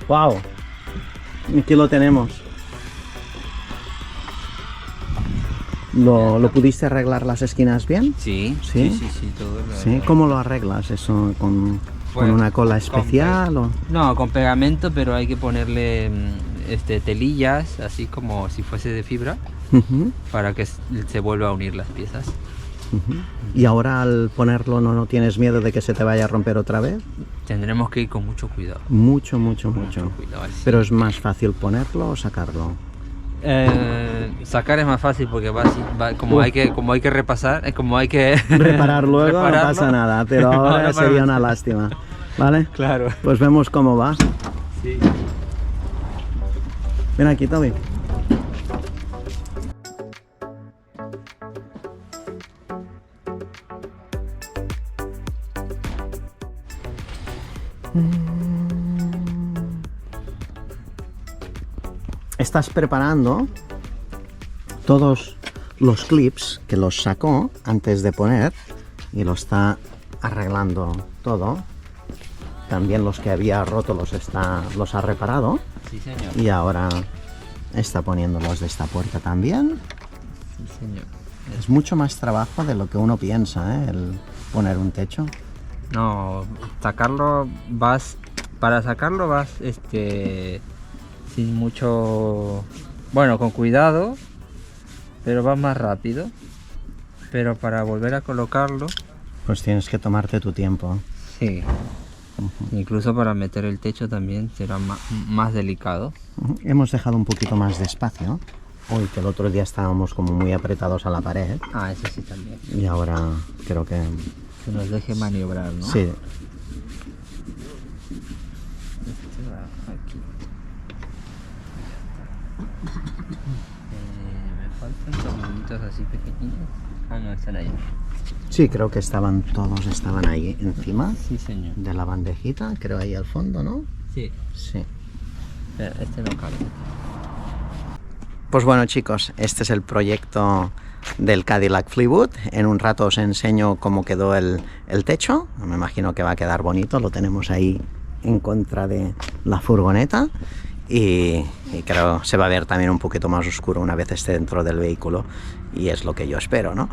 Wow, aquí lo tenemos. ¿Lo pudiste arreglar las esquinas bien? Sí, ¿Sí? sí, todo. ¿Sí? ¿Cómo lo arreglas eso? ¿Con una cola especial? O... No, con pegamento, pero hay que ponerle telillas, así como si fuese de fibra, para que se vuelva a unir las piezas. ¿Y ahora al ponerlo no tienes miedo de que se te vaya a romper otra vez? Tendremos que ir con mucho cuidado. Mucho Cuidado, sí. Pero es más fácil ponerlo o sacarlo. Sacar es más fácil porque como hay que repasar, como hay que reparar luego, no pasa nada, pero ahora sería una lástima. ¿Vale? Claro. Pues vemos cómo va. Sí. Ven aquí, Toby. Estás preparando todos los clips que los sacó antes de poner y lo está arreglando todo. También los que había roto los ha reparado. Sí, señor. Y ahora está poniendo los de esta puerta también. Sí, señor. Es mucho más trabajo de lo que uno piensa, ¿eh? El poner un techo. No, para sacarlo vas sin mucho, bueno, con cuidado, pero vas más rápido. Pero para volver a colocarlo, pues tienes que tomarte tu tiempo. Sí. Incluso para meter el techo también será más delicado. Hemos dejado un poquito más de espacio. Hoy que el otro día estábamos como muy apretados a la pared. Ah, eso sí también. Y ahora creo que nos deje maniobrar, ¿no? Sí. Aquí. Me faltan tornillitos así pequeñitos. Ah, no, están ahí. Sí, creo que todos estaban ahí encima. Sí, señor. De la bandejita, creo ahí al fondo, ¿no? Sí. Sí. Este no cabe. Pues bueno, chicos, este es el proyecto del Cadillac Fleetwood. En un rato os enseño cómo quedó el techo. Me imagino que va a quedar bonito. Lo tenemos ahí en contra de la furgoneta. Y creo que se va a ver también un poquito más oscuro una vez esté dentro del vehículo. Y es lo que yo espero, ¿no?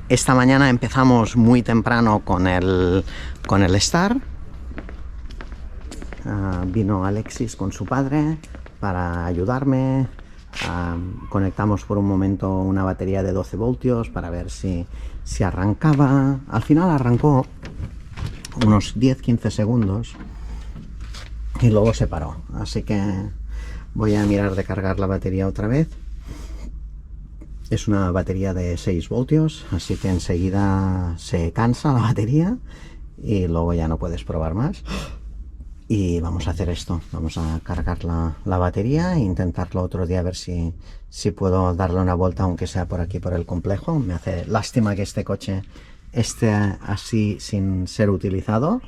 Esta mañana empezamos muy temprano con el Star. Vino Alexis con su padre para ayudarme. Conectamos por un momento una batería de 12 voltios para ver si arrancaba. Al final arrancó unos 10-15 segundos y luego se paró. Así que voy a mirar de cargar la batería otra vez. Es una batería de 6 voltios, así que enseguida se cansa la batería y luego ya no puedes probar más. Y vamos a hacer esto, vamos a cargar la batería e intentarlo otro día a ver si puedo darle una vuelta, aunque sea por aquí, por el complejo. Me hace lástima que este coche esté así sin ser utilizado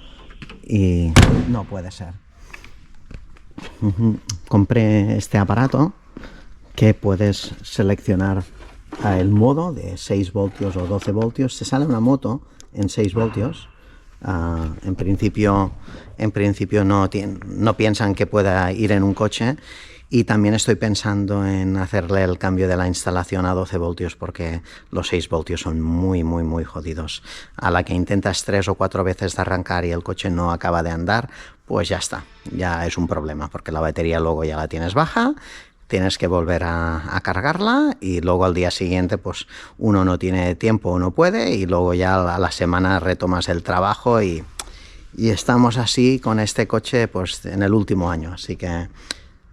y no puede ser. Compré este aparato que puedes seleccionar el modo de 6 voltios o 12 voltios. Te sale una moto en 6 voltios. En principio no piensan que pueda ir en un coche, y también estoy pensando en hacerle el cambio de la instalación a 12 voltios porque los 6 voltios son muy jodidos. A la que intentas 3 o 4 veces de arrancar y el coche no acaba de andar, pues ya está, ya es un problema porque la batería luego ya la tienes baja. Tienes que volver a cargarla y luego al día siguiente pues uno no tiene tiempo o no puede, y luego ya a la semana retomas el trabajo y estamos así con este coche pues en el último año. Así que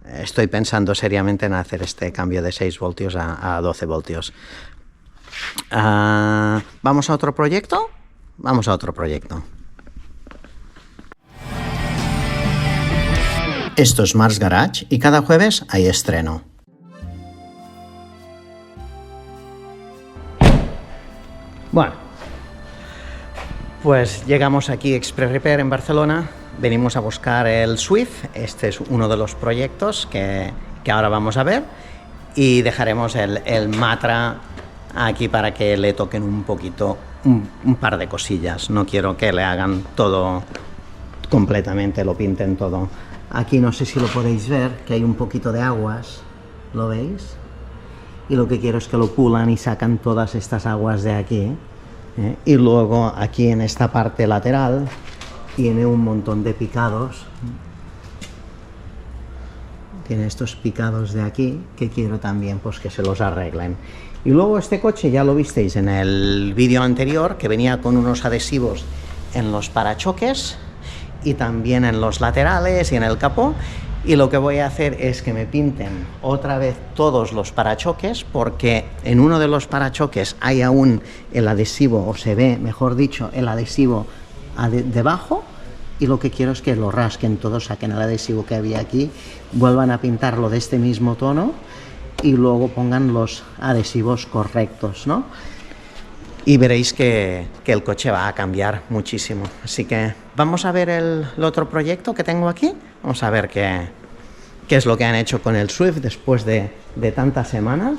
estoy pensando seriamente en hacer este cambio de 6 voltios a 12 voltios. ¿Vamos a otro proyecto? Vamos a otro proyecto. Esto es Mars Garage y cada jueves hay estreno. Bueno, pues llegamos aquí Express Repair en Barcelona. Venimos a buscar el Swift. Este es uno de los proyectos que ahora vamos a ver. Y dejaremos el Matra aquí para que le toquen un poquito, un par de cosillas. No quiero que le hagan todo completamente lo pinten todo. Aquí no sé si lo podéis ver, que hay un poquito de aguas, ¿lo veis? Y lo que quiero es que lo pulan y sacan todas estas aguas de aquí, ¿eh? Y luego aquí en esta parte lateral tiene un montón de picados. Tiene estos picados de aquí que quiero también pues que se los arreglen. Y luego este coche ya lo visteis en el vídeo anterior, que venía con unos adhesivos en los parachoques y también en los laterales y en el capó. Y lo que voy a hacer es que me pinten otra vez todos los parachoques, porque en uno de los parachoques hay aún el adhesivo, o se ve, mejor dicho, el adhesivo debajo. Y lo que quiero es que lo rasquen todo, saquen el adhesivo que había aquí, vuelvan a pintarlo de este mismo tono y luego pongan los adhesivos correctos, ¿no? Y veréis que el coche va a cambiar muchísimo. Así que vamos a ver el otro proyecto que tengo aquí. Vamos a ver qué es lo que han hecho con el Swift después de tantas semanas.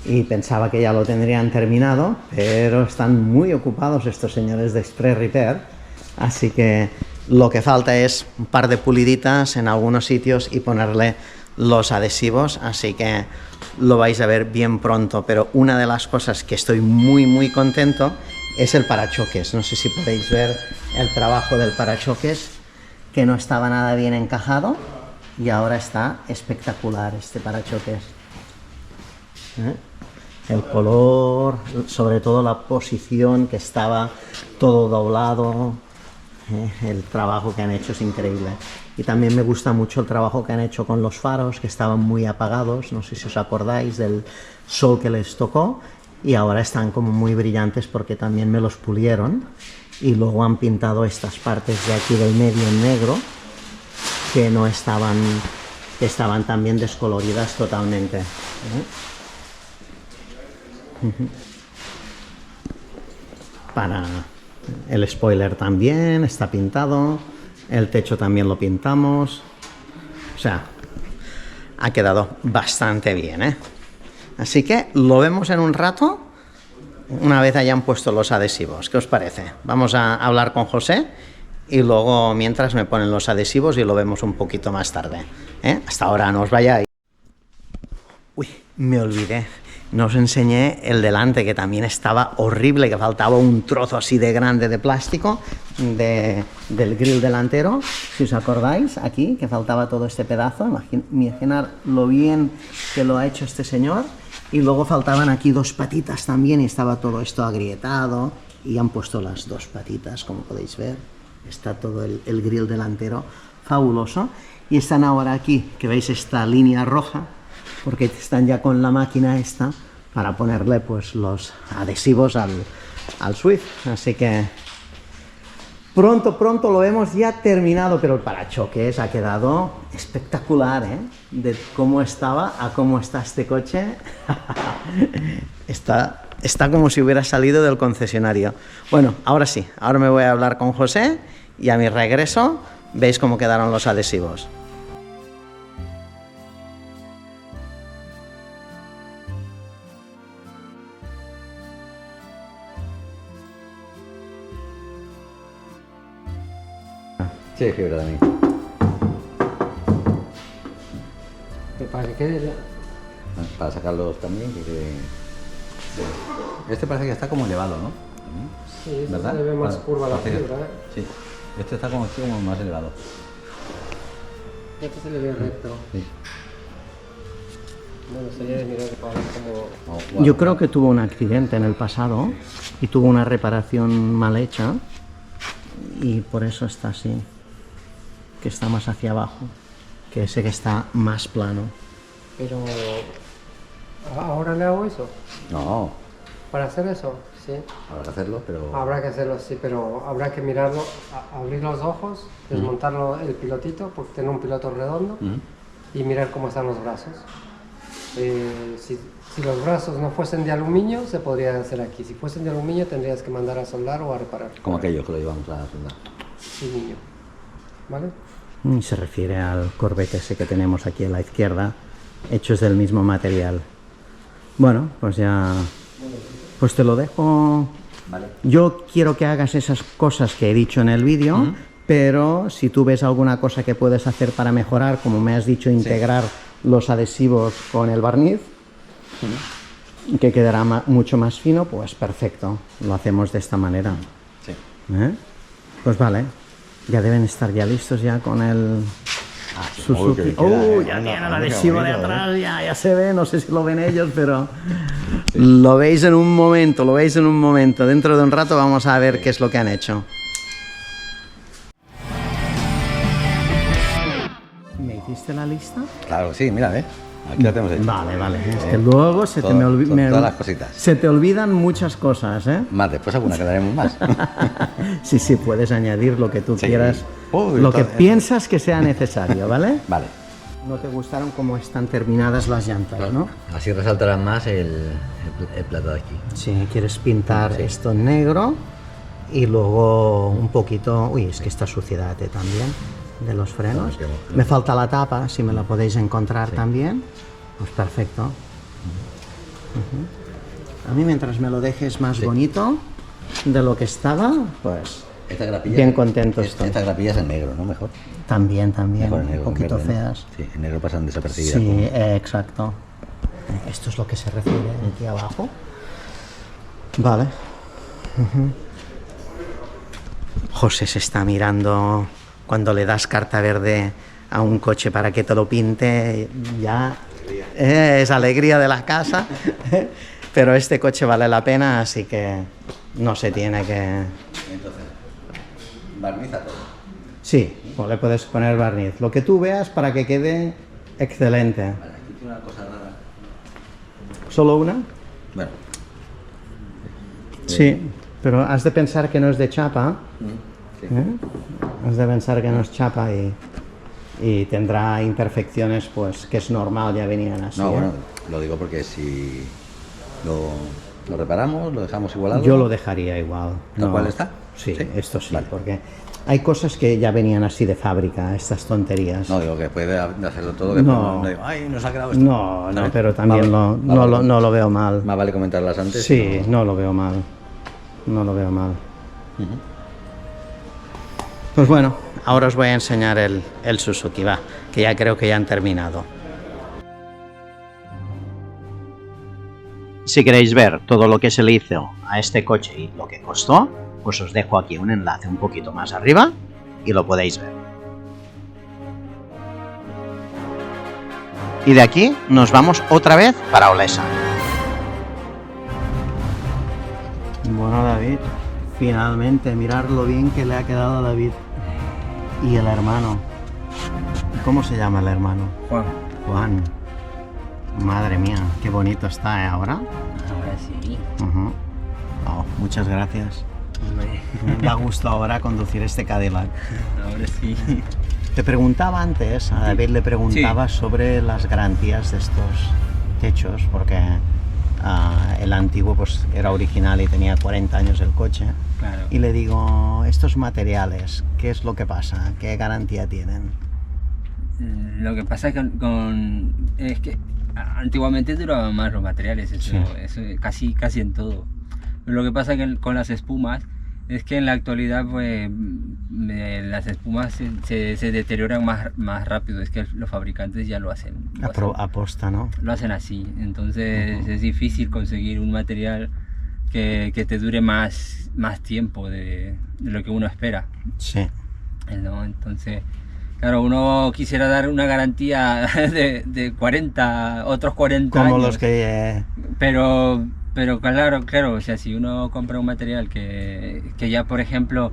Y pensaba que ya lo tendrían terminado, pero están muy ocupados estos señores de Express Repair, así que lo que falta es un par de puliditas en algunos sitios y ponerle los adhesivos, así que lo vais a ver bien pronto. Pero una de las cosas que estoy muy contento es el parachoques. No sé si podéis ver el trabajo del parachoques, que no estaba nada bien encajado y ahora está espectacular este parachoques. El color, sobre todo la posición, que estaba todo doblado, el trabajo que han hecho es increíble. Y también me gusta mucho el trabajo que han hecho con los faros, que estaban muy apagados, no sé si os acordáis del sol que les tocó, y ahora están como muy brillantes porque también me los pulieron, y luego han pintado estas partes de aquí del medio en negro, que no estaban, que estaban también descoloridas totalmente, Para el spoiler también está pintado, el techo también lo pintamos, o sea, ha quedado bastante bien, ¿eh? Así que lo vemos en un rato, una vez hayan puesto los adhesivos. ¿Qué os parece? Vamos a hablar con José y luego mientras me ponen los adhesivos y lo vemos un poquito más tarde, ¿eh? Hasta ahora, no os vayáis. Uy, me olvidé. No os enseñé el delante, que también estaba horrible, que faltaba un trozo así de grande de plástico del grill delantero, si os acordáis, aquí, que faltaba todo este pedazo. Imaginar lo bien que lo ha hecho este señor. Y luego faltaban aquí dos patitas también y estaba todo esto agrietado y han puesto las dos patitas, como podéis ver. Está todo el grill delantero fabuloso. Y están ahora aquí, que veis esta línea roja, porque están ya con la máquina esta para ponerle pues los adhesivos al Swift. Así que pronto lo hemos ya terminado, pero el parachoques ha quedado espectacular, ¿eh? De cómo estaba a cómo está este coche. Está como si hubiera salido del concesionario. Bueno, ahora sí, ahora me voy a hablar con José y a mi regreso veis cómo quedaron los adhesivos. Sí, fibra también. Para que quede Para sacarlos también, que quede... Este parece que está como elevado, ¿no? sí, ¿verdad? se ve más curva la parece que- fibra. Sí, este está como más elevado. Este se le ve recto. Sí. Bueno, sería de mirar para ver cómo... Oh, Yo creo que tuvo un accidente en el pasado y tuvo una reparación mal hecha y por eso está así, que está más hacia abajo, que ese que está más plano. Pero... ahora le hago eso. No, Para hacer eso, sí. habrá que hacerlo, pero... Habrá que hacerlo así, pero habrá que mirarlo, abrir los ojos, desmontarlo el pilotito, porque tiene un piloto redondo, y mirar cómo están los brazos. Si los brazos no fuesen de aluminio, se podría hacer aquí. Si fuesen de aluminio, tendrías que mandar a soldar o a reparar. Como aquello que lo llevamos a soldar. Sí, niño. ¿Vale? Se refiere al Corvette ese que tenemos aquí a la izquierda, hechos del mismo material. Bueno, pues ya... Pues te lo dejo Vale. Yo quiero que hagas esas cosas que he dicho en el vídeo, pero si tú ves alguna cosa que puedes hacer para mejorar, como me has dicho, integrar los adhesivos con el barniz, que quedará mucho más fino, pues perfecto, lo hacemos de esta manera. Sí. Pues vale, ya deben estar ya listos ya con el Suzuki. Uy, qué queda, Ya anda, tiene el anda, qué adhesivo de bonito, atrás, ya se ve, no sé si lo ven ellos, pero lo veis en un momento, Dentro de un rato vamos a ver qué es lo que han hecho. ¿Me hiciste la lista? Claro, sí, mira, aquí la tenemos hecha. Vale, es que luego se te Todo- me olvidan. todas las cositas. Se te olvidan muchas cosas, ¿eh? Más, después alguna quedaremos más. Sí, puedes añadir lo que tú Sí. quieras, Uy, lo que todo- piensas que sea necesario, ¿vale? Vale. No te gustaron cómo están terminadas las llantas, ¿no? Así resaltará más el plato de aquí. Sí, quieres pintar esto en negro y luego un poquito... Uy, es que esta suciedad también de los frenos. No, que- Me falta la tapa, si me la podéis encontrar también. Pues perfecto. Ujú. A mí mientras me lo dejes más bonito de lo que estaba, pues Esta grapilla, bien contento estoy. Esta grapilla es en negro, ¿no? Mejor. También, Mejor en negro. un en poquito verde, ¿no? feas. Sí, en negro pasan desapercibidas. Sí, exacto. Esto es lo que se recibe aquí abajo. Vale. Ujú. José se está mirando cuando le das carta verde a un coche para que te lo pinte, ya es alegría de la casa. Pero este coche vale la pena, así que no se tiene que... Entonces, barniza todo. Sí, o le puedes poner barniz. Lo que tú veas para que quede excelente. Vale, aquí tiene una cosa rara. ¿Solo una? Bueno. Sí, pero has de pensar que no es de chapa. Sí. Has de pensar que no es chapa y tendrá imperfecciones, pues que es normal, ya venían así. No, ¿eh? bueno, lo digo porque si lo reparamos, lo dejamos igualado. Yo lo dejaría igual. ¿Tal cual está? Sí, Sí. esto sí, Vale. porque hay cosas que ya venían así de fábrica, estas tonterías. No, digo que puede hacerlo todo. Que No. no digo, ay, nos ha quedado esto. No, ¿Sabes? pero también Más no lo veo mal. Más vale comentarlas antes. Sí, ¿no? no lo veo mal. No lo veo mal. Ujú. Pues bueno, ahora os voy a enseñar el Suzuki, va, que ya creo que ya han terminado. Si queréis ver todo lo que se le hizo a este coche y lo que costó, pues os dejo aquí un enlace un poquito más arriba y lo podéis ver. Y de aquí nos vamos otra vez para Olesa. Bueno, David, finalmente, mirar lo bien que le ha quedado a David. Y el hermano. ¿Cómo se llama el hermano? Juan. Juan. Madre mía, qué bonito está, ¿eh? Ahora. Ahora sí. Ujú. Oh, muchas gracias. Me da gusto ahora conducir este Cadillac. Ahora sí. Te preguntaba antes, a David le preguntaba sobre las garantías de estos techos, porque el antiguo pues era original y tenía 40 años el coche. Claro. Y le digo, estos materiales, ¿qué es lo que pasa? ¿Qué garantía tienen? Lo que pasa es que antiguamente duraban más los materiales, eso casi en todo. Lo que pasa que con las espumas es que en la actualidad pues las espumas se deterioran más rápido, es que los fabricantes ya lo hacen. Aposta, ¿no? Lo hacen así, entonces es difícil conseguir un material que te dure más tiempo de lo que uno espera, Sí. ¿no? Entonces, claro, uno quisiera dar una garantía de 40, otros 40 Como años, los que... pero claro, o sea, si uno compra un material que ya, por ejemplo,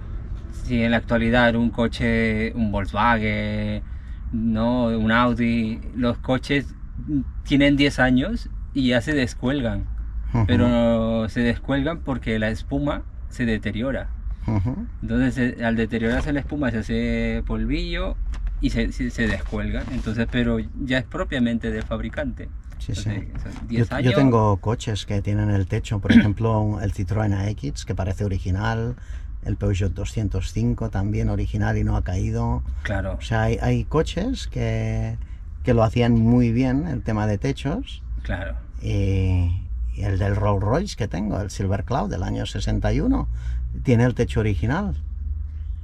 si en la actualidad un coche, un Volkswagen, ¿no? Un Audi, los coches tienen 10 años y ya se descuelgan, pero se descuelgan porque la espuma se deteriora. Entonces, al deteriorarse la espuma se hace polvillo y se descuelga. Entonces, pero ya es propiamente del fabricante. Sí, Entonces, sí. esos 10 años. Yo tengo coches que tienen el techo, por ejemplo, el Citroën AX, que parece original, el Peugeot 205 también original y no ha caído. Claro. O sea, hay coches que lo hacían muy bien, el tema de techos, Claro. y Y el del Rolls Royce que tengo, el Silver Cloud del año 61, tiene el techo original.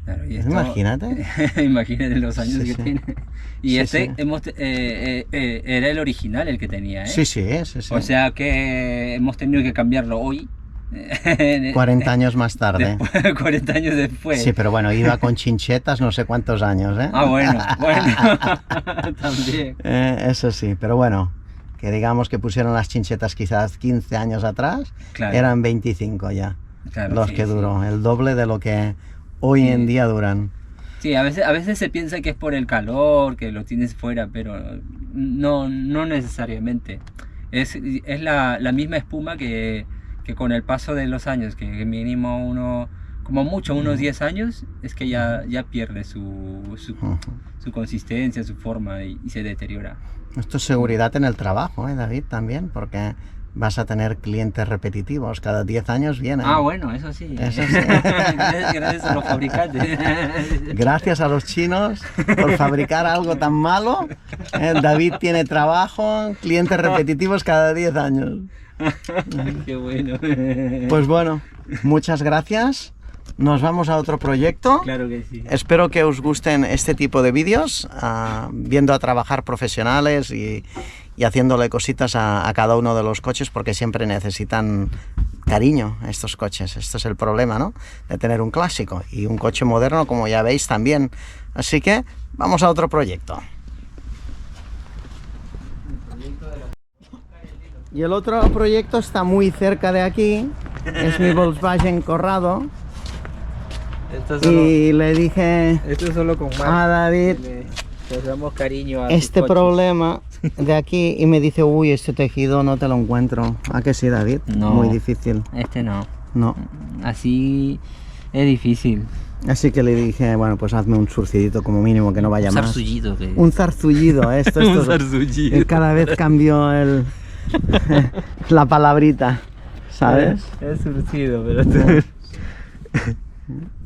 Claro, y esto, Imagínate. imagínate los años Sí, que sí. tiene. Y Sí, este sí. era el original el que tenía, ¿eh? Sí, sí, sí, sí. O sea que hemos tenido que cambiarlo hoy. 40 años más tarde. 40 años después. Sí, pero bueno, iba con chinchetas no sé cuántos años, ¿eh? Ah, bueno, también. Eso sí, pero bueno, que digamos que pusieron las chinchetas quizás 15 años atrás, Claro. eran 25 ya, Claro, los sí, que sí. duró, el doble de lo que hoy Sí. en día duran. Sí, a veces se piensa que es por el calor, que lo tienes fuera, pero no necesariamente. Es la misma espuma que con el paso de los años, que mínimo como mucho unos 10 años, es que ya pierde su consistencia, su forma y se deteriora. Esto es seguridad en el trabajo, David, también, porque vas a tener clientes repetitivos, cada 10 años vienen. Ah, bueno, eso sí. Eso sí. Gracias a los fabricantes. Gracias a los chinos por fabricar algo tan malo, David tiene trabajo, clientes repetitivos cada 10 años. Qué bueno. Pues bueno, muchas gracias. Nos vamos a otro proyecto. Claro que sí. Espero que os gusten este tipo de vídeos, viendo a trabajar profesionales y haciéndole cositas a cada uno de los coches, porque siempre necesitan cariño estos coches. Esto es el problema, ¿no? De tener un clásico y un coche moderno, como ya veis, también. Así que vamos a otro proyecto. Y el otro proyecto está muy cerca de aquí, es mi Volkswagen Corrado. Y le dije Esto es solo con a David le damos cariño a este problema de aquí y me dice, uy, este tejido no te lo encuentro. ¿A que sí, David? No. Muy difícil. Este no. No. Así es difícil. Así que le dije, bueno, pues hazme un surcidito como mínimo, que no vaya más. Zarzullido. Un zarzullido, esto. Un zarzullido. Cada vez cambió la palabrita, ¿sabes? Es surcido, pero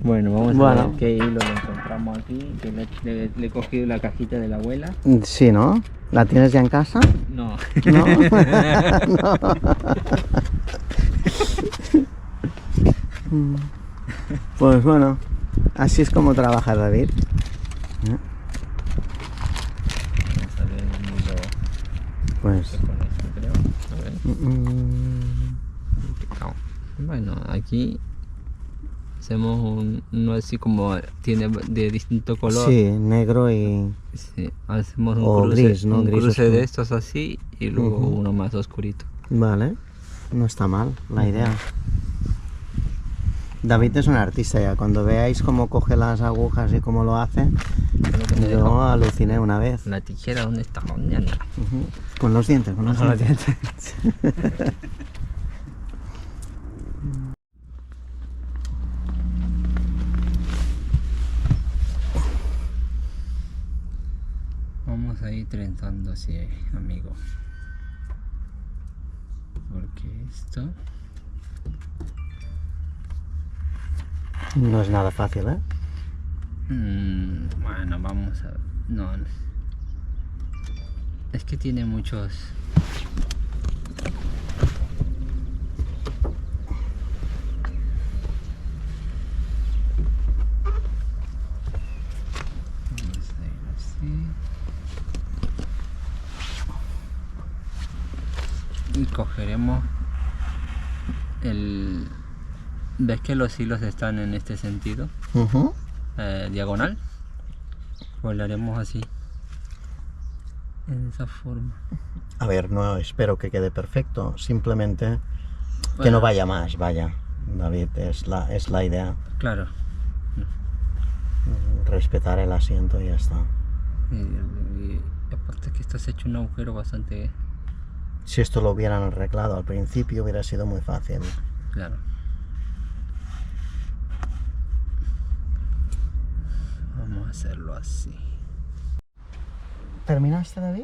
Bueno, vamos a ver qué hilo lo encontramos aquí. Que le he cogido la cajita de la abuela. Sí, ¿no? ¿La tienes ya en casa? No. ¿No? No. Pues bueno, así es como trabaja David. Vamos a ver un hilo Pues con esto, creo. A ver. Bueno, aquí hacemos uno así como tiene de distinto color. sí, negro y Sí, hacemos un o cruce, gris, ¿no? un Gris cruce oscuro. de estos así y luego uno más oscurito. vale, no está mal la idea. David es un artista ya, cuando veáis cómo coge las agujas y cómo lo hace, yo aluciné una vez. La tijera, ¿dónde está? Con los dientes, con los dientes. Vamos a ir trenzando así, amigo. Porque esto... No es nada fácil, ¿eh? bueno, vamos a... No. Es que tiene muchos... Vamos a ir así. Y cogeremos el... ¿Ves que los hilos están en este sentido? Diagonal. Pues lo haremos así. En esa forma. A ver, no espero que quede perfecto, simplemente que Bueno. no vaya más, vaya. David, es la idea. Claro. Respetar el asiento y ya está. Y aparte que esto se ha hecho un agujero bastante... Si esto lo hubieran arreglado al principio hubiera sido muy fácil. Claro. Vamos a hacerlo así. ¿Terminaste, David?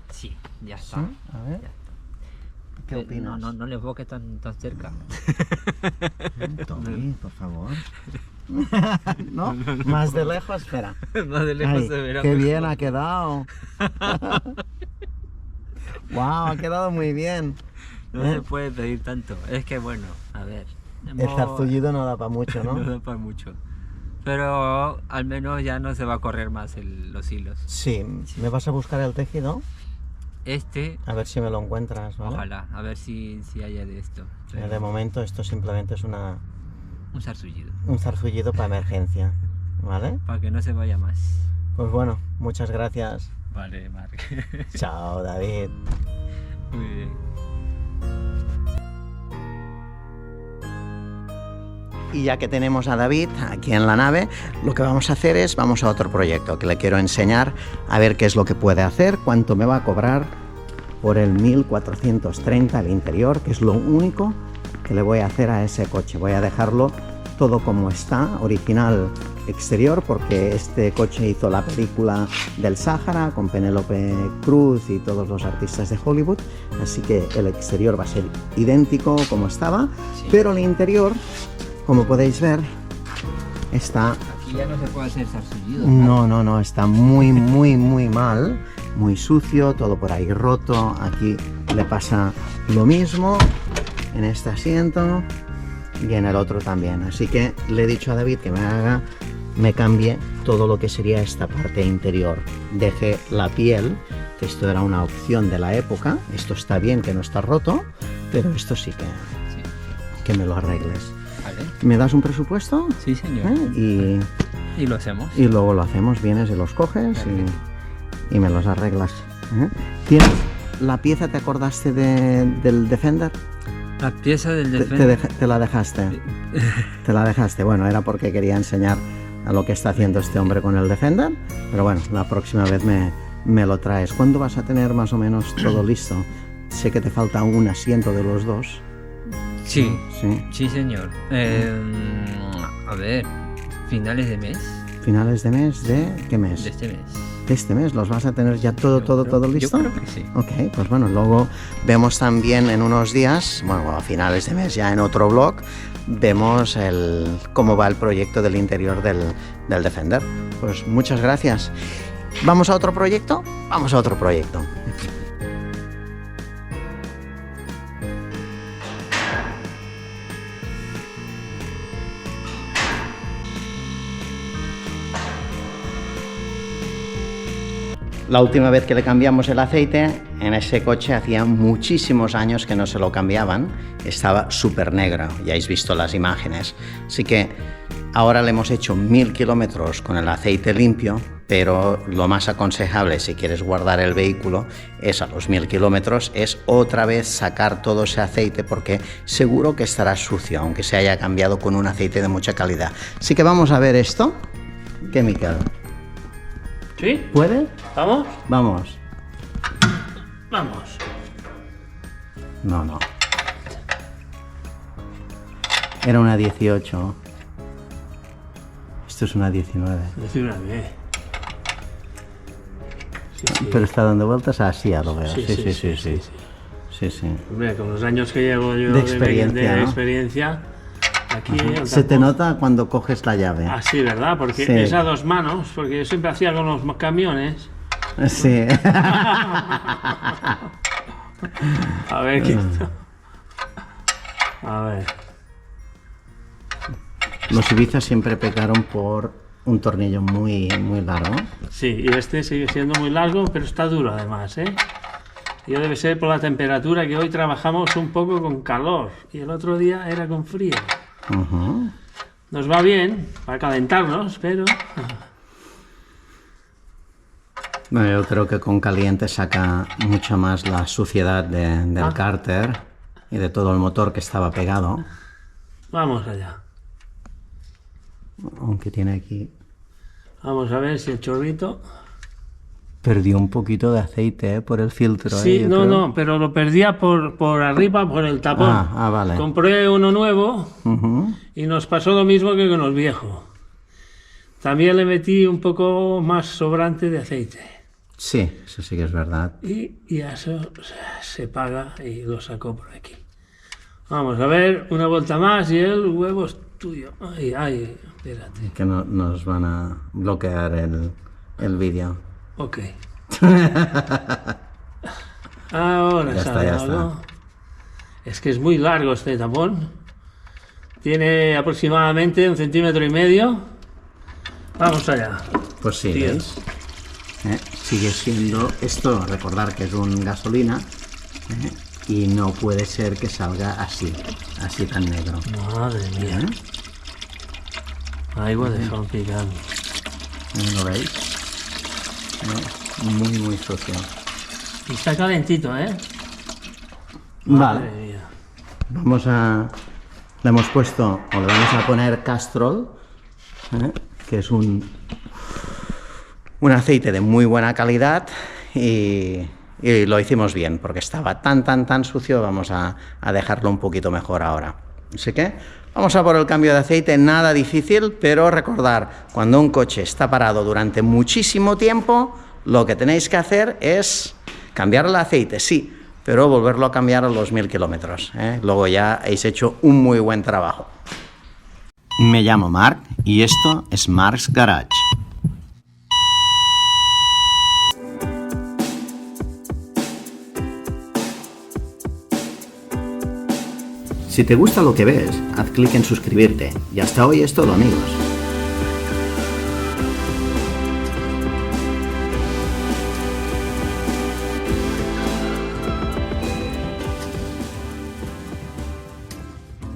Sí, ya está. Sí. A ver. ¿Qué opinas? No le enfoques tan cerca. Tommy, por favor. ¿No? Más de lejos, espera. Más de lejos Ay, se verá qué mejor. bien ha quedado. Wow, ha quedado muy bien. No se puede pedir tanto. Es que bueno, a ver. El zarzullido no da para mucho, ¿no? No da para mucho. Pero al menos ya no se va a correr más los hilos. Sí. ¿Me vas a buscar el tejido? A ver si me lo encuentras, ¿vale? Ojalá, a ver si haya de esto. Pero De momento esto simplemente es un zarzullido. un zarzullido para emergencia, ¿vale? Para que no se vaya más. Pues bueno, muchas gracias. Vale, Marc. Chao, David. Muy bien. Y ya que tenemos a David aquí en la nave, lo que vamos a hacer es, vamos a otro proyecto que le quiero enseñar a ver qué es lo que puede hacer, cuánto me va a cobrar por el 1430 el interior, que es lo único que le voy a hacer a ese coche. Voy a dejarlo todo como está, original exterior, porque este coche hizo la película del Sáhara con Penélope Cruz y todos los artistas de Hollywood, así que el exterior va a ser idéntico como estaba, Sí. pero el interior, como podéis ver, está... Aquí ya no se puede hacer zarzullido. No, está muy mal, muy sucio, todo por ahí roto. Aquí le pasa lo mismo en este asiento y en el otro también. Así que le he dicho a David que me cambie todo lo que sería esta parte interior. Deje la piel, que esto era una opción de la época. Esto está bien, que no está roto, pero esto sí que me lo arregles. Vale. ¿Me das un presupuesto? Sí, señor. Y lo hacemos. Y luego lo hacemos, vienes y los coges y me los arreglas. ¿Tienes la pieza, te acordaste del Defender? La pieza del Defender. Te la dejaste. Te la dejaste. Bueno, era porque quería enseñar a lo que está haciendo este hombre con el Defender. Pero bueno, la próxima vez me lo traes. ¿Cuándo vas a tener más o menos todo listo? Sé que te falta un asiento de los dos. Sí, Sí. sí, señor. A ver, finales de mes. ¿Finales de mes? ¿De qué mes? De este mes. ¿De este mes? ¿Los vas a tener ya todo listo? Yo creo que sí. Ok, pues bueno, luego vemos también en unos días, bueno, a finales de mes ya en otro blog, vemos cómo va el proyecto del interior del Defender. Pues muchas gracias. ¿Vamos a otro proyecto? Vamos a otro proyecto. La última vez que le cambiamos el aceite, en ese coche hacía muchísimos años que no se lo cambiaban. Estaba súper negro, ya habéis visto las imágenes. Así que ahora le hemos hecho 1000 kilómetros con el aceite limpio, pero lo más aconsejable si quieres guardar el vehículo es a los 1000 kilómetros, es otra vez sacar todo ese aceite porque seguro que estará sucio, aunque se haya cambiado con un aceite de mucha calidad. Así que vamos a ver esto. ¿Qué, Miquel? ¿Sí? ¿Puede? ¿Vamos? Vamos. Vamos. No. Era una 18. Esto es una 19. Decir una vez. Sí. Pero está dando vueltas así, ya lo veo. Sí. Sí. Hombre, con los años que llevo yo De experiencia, ¿no? experiencia, aquí... Se te nota cuando coges la llave. Ah, sí, ¿verdad? Porque Sí. es a dos manos, porque yo siempre hacía con los camiones. Sí. A ver, ¿qué esto? A ver. Los Ibiza siempre pecaron por un tornillo muy largo. Sí, y este sigue siendo muy largo, pero está duro además, ¿eh? Y debe ser por la temperatura, que hoy trabajamos un poco con calor y el otro día era con frío. Ujú. Nos va bien para calentarnos, pero... Bueno, yo creo que con caliente saca mucho más la suciedad del cárter y de todo el motor que estaba pegado. Vamos allá. Aunque tiene aquí... Vamos a ver si el chorrito... Perdió un poquito de aceite por el filtro. Sí, yo no, creo. no, pero lo perdía por arriba, por el tapón. Vale. Compré uno nuevo Ujú. y nos pasó lo mismo que con el viejo. También le metí un poco más sobrante de aceite. Sí, eso sí que es verdad. Y eso se paga y lo sacó por aquí. Vamos a ver, una vuelta más y el huevo es tuyo. Ay, espérate. Que nos van a bloquear el vídeo. Ok. Ahora Ya sale está. algo. Es que es muy largo este tapón. Tiene aproximadamente 1,5 centímetros. Vamos allá. Pues sí, Tíos. ¿veis? Sigue siendo esto, recordar que es un gasolina, y no puede ser que salga así tan negro. Madre mía. Aigua de salpicante. ¿Lo veis? Muy, muy sucio. Y está calentito, ¿eh? Vale, Madre mía. le hemos puesto, o le vamos a poner Castrol, que es un aceite de muy buena calidad, y lo hicimos bien, porque estaba tan sucio. Vamos a dejarlo un poquito mejor ahora. Así que vamos a por el cambio de aceite, nada difícil, pero recordar, cuando un coche está parado durante muchísimo tiempo, lo que tenéis que hacer es cambiar el aceite, sí, pero volverlo a cambiar a los 1000 kilómetros. Luego ya habéis hecho un muy buen trabajo. Me llamo Marc y esto es Marc's Garage. Si te gusta lo que ves, haz clic en suscribirte. Y hasta hoy es todo, amigos.